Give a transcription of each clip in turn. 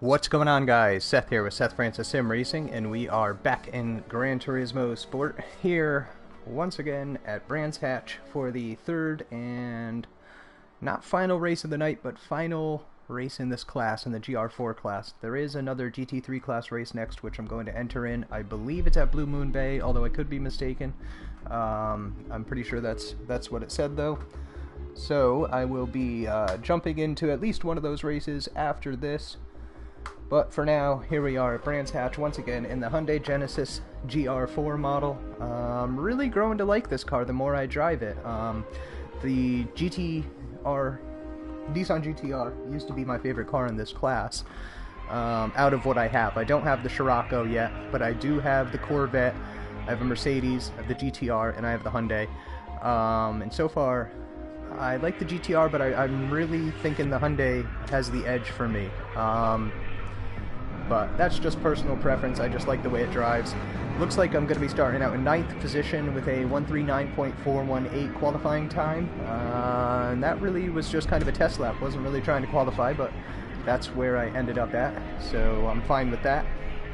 What's going on, guys? Seth here with Seth Francis Sim Racing, and we are back in Gran Turismo Sport here once again at Brands Hatch for the third and not final race of the night, but final race in this class, in the GR4 class. There is another GT3 class race next, which I'm going to enter in. I believe it's at Blue Moon Bay, although I could be mistaken. I'm pretty sure that's what it said, though. So I will be jumping into at least one of those races after this. But for now, here we are at Brands Hatch once again in the Hyundai Genesis GR4 model. I'm really growing to like this car the more I drive it. The Nissan GTR used to be my favorite car in this class, out of what I have. I don't have the Scirocco yet, but I do have the Corvette, I have a Mercedes, I have the GTR, and I have the Hyundai. And so far, I like the GTR, but I'm really thinking the Hyundai has the edge for me. But that's just personal preference. I just like the way it drives. Looks like I'm going to be starting out in 9th position with a 139.418 qualifying time. And that really was just kind of a test lap. Wasn't really trying to qualify, but that's where I ended up at. So I'm fine with that.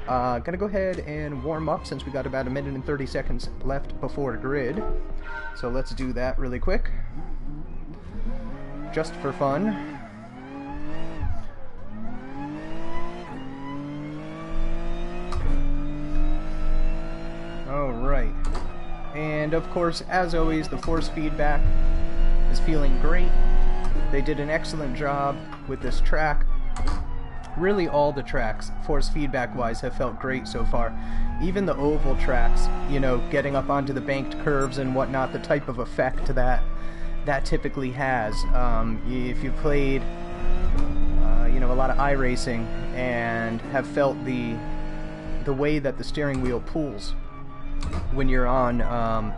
Gonna go ahead and warm up since we got about 1 minute and 30 seconds left before grid. So let's do that really quick, just for fun. Alright, and of course, as always, the force feedback is feeling great. They did an excellent job with this track. Really all the tracks, force feedback wise, have felt great so far. Even the oval tracks, you know, getting up onto the banked curves and whatnot, the type of effect that typically has. If you played, you know, a lot of iRacing and have felt the way that the steering wheel pulls when you're on an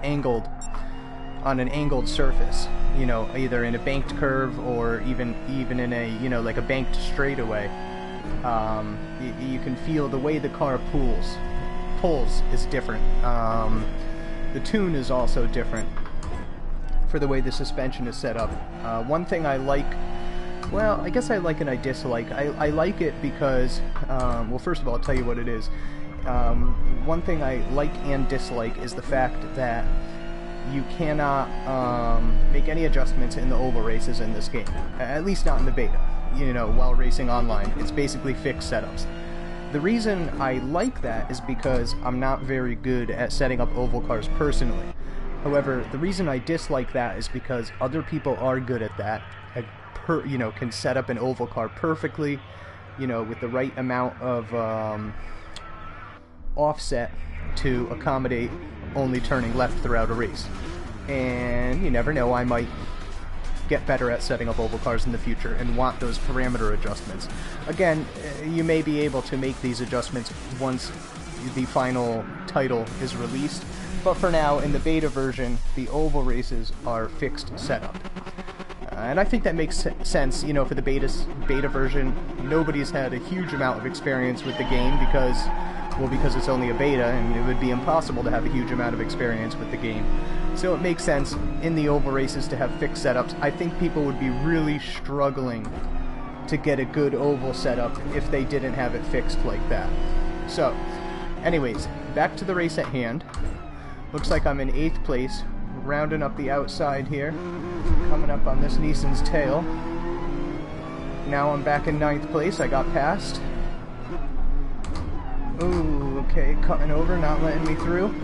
angled surface, you know, either in a banked curve or even in a, you know, like a banked straightaway, you can feel the way the car pulls is different. The tune is also different for the way the suspension is set up. One thing I like, well, I guess I like and I dislike. I like it because, well, first of all, I'll tell you what it is. One thing I like and dislike is the fact that you cannot make any adjustments in the oval races in this game, at least not in the beta, you know, while racing online. It's basically fixed setups. The reason I like that is because I'm not very good at setting up oval cars personally. However, the reason I dislike that is because other people are good at that, you know, can set up an oval car perfectly, you know, with the right amount of offset to accommodate only turning left throughout a race. And you never know, I might get better at setting up oval cars in the future and want those parameter adjustments. Again, you may be able to make these adjustments once the final title is released, but for now, in the beta version, the oval races are fixed setup. And I think that makes sense, you know, for the beta version. Nobody's had a huge amount of experience with the game because it's only a beta, and it would be impossible to have a huge amount of experience with the game. So it makes sense in the oval races to have fixed setups. I think people would be really struggling to get a good oval setup if they didn't have it fixed like that. So, anyways, back to the race at hand. Looks like I'm in 8th place, rounding up the outside here, coming up on this Nissan's tail. Now I'm back in 9th place. I got passed. Ooh, okay, cutting over, not letting me through.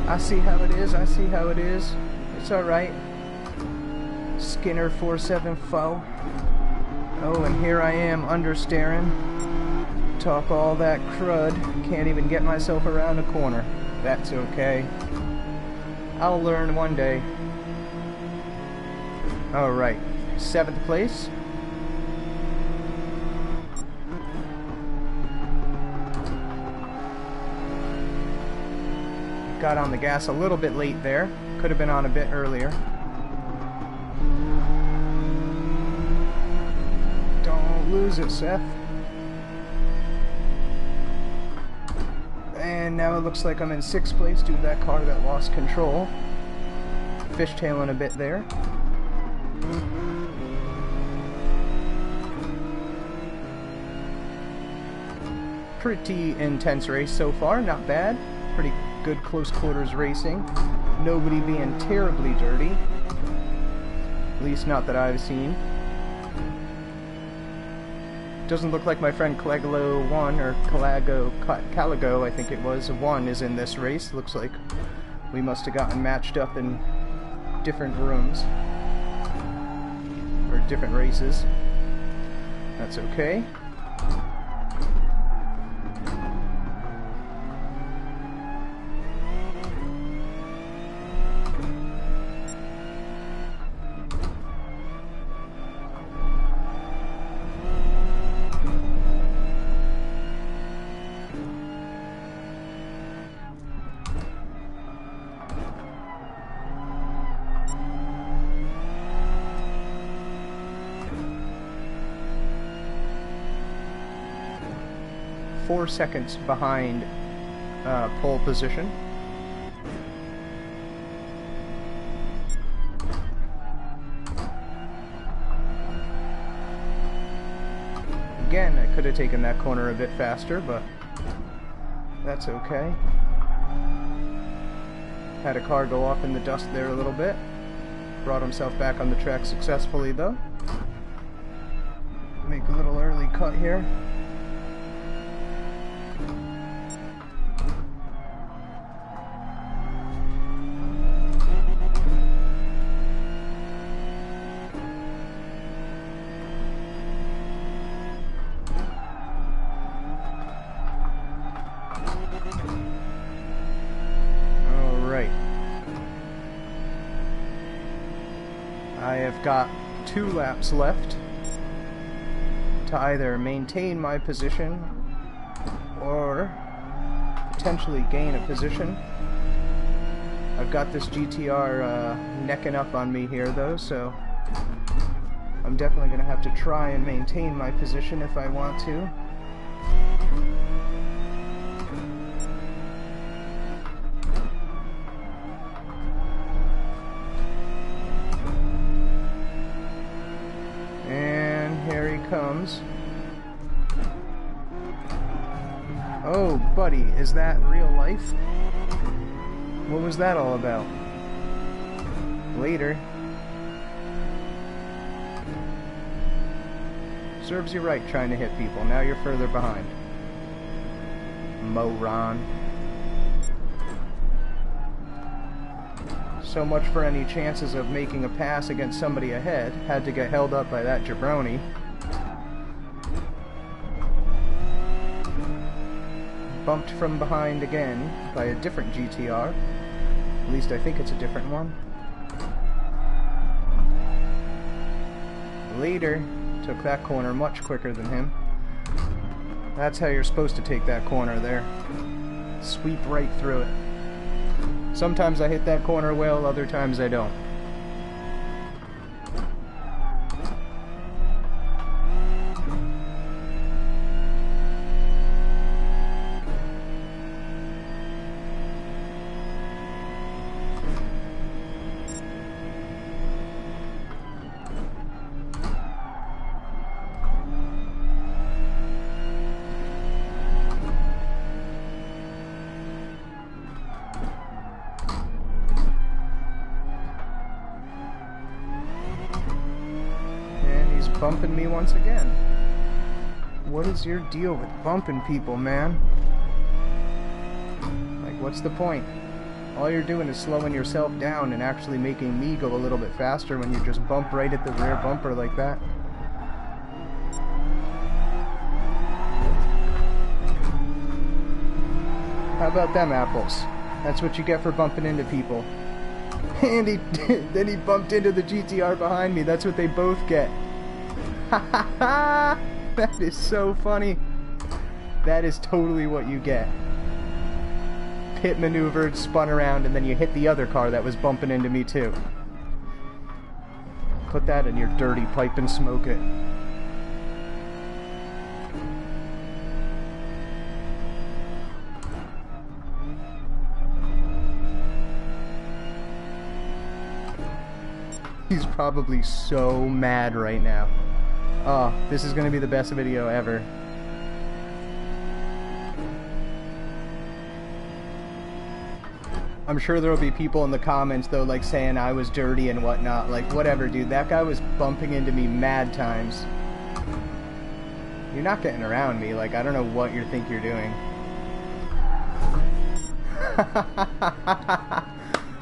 I see how it is, It's alright. Skinner 474. Oh, and here I am, understeering. Talk all that crud, can't even get myself around a corner. That's okay. I'll learn one day. Alright, 7th place. Got on the gas a little bit late there. Could have been on a bit earlier. Don't lose it, Seth. And now it looks like I'm in 6th place due to that car that lost control. Fishtailing a bit there. Pretty intense race so far, not bad. Pretty good close quarters racing. Nobody being terribly dirty. At least not that I've seen. Doesn't look like my friend Caligo 1, or Caligo, I think it was, 1 is in this race. Looks like we must have gotten matched up in different rooms. Or different races. That's okay. 4 seconds behind pole position. Again, I could have taken that corner a bit faster, but that's okay. Had a car go off in the dust there a little bit. Brought himself back on the track successfully, though. Make a little early cut here. I have got 2 laps left to either maintain my position or potentially gain a position. I've got this GTR necking up on me here though, so I'm definitely going to have to try and maintain my position if I want to. Comes. Oh, buddy, is that real life? What was that all about? Later. Serves you right trying to hit people. Now you're further behind. Moron. So much for any chances of making a pass against somebody ahead. Had to get held up by that jabroni. Bumped from behind again by a different GTR. At least I think it's a different one. Later, took that corner much quicker than him. That's how you're supposed to take that corner there. Sweep right through it. Sometimes I hit that corner well, other times I don't. Bumping me once again. What is your deal with bumping people, man? Like, what's the point? All you're doing is slowing yourself down and actually making me go a little bit faster when you just bump right at the rear bumper like that. How about them apples? That's what you get for bumping into people. And then he bumped into the GTR behind me. That's what they both get. Ha ha ha! That is so funny. That is totally what you get. Pit maneuvered, spun around, and then you hit the other car that was bumping into me too. Put that in your dirty pipe and smoke it. He's probably so mad right now. Oh, this is going to be the best video ever. I'm sure there will be people in the comments, though, like, saying I was dirty and whatnot. Like, whatever, dude. That guy was bumping into me mad times. You're not getting around me. Like, I don't know what you think you're doing.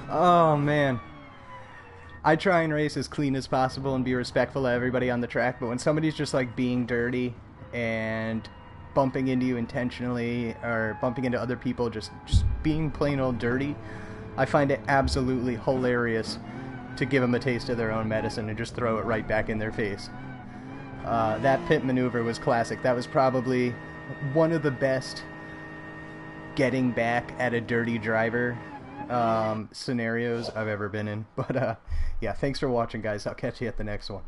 Oh, man. I try and race as clean as possible and be respectful of everybody on the track, but when somebody's just, like, being dirty and bumping into you intentionally, or bumping into other people, just being plain old dirty, I find it absolutely hilarious to give them a taste of their own medicine and just throw it right back in their face. That pit maneuver was classic. That was probably one of the best getting back at a dirty driver scenarios I've ever been in. But yeah, thanks for watching, guys. I'll catch you at the next one.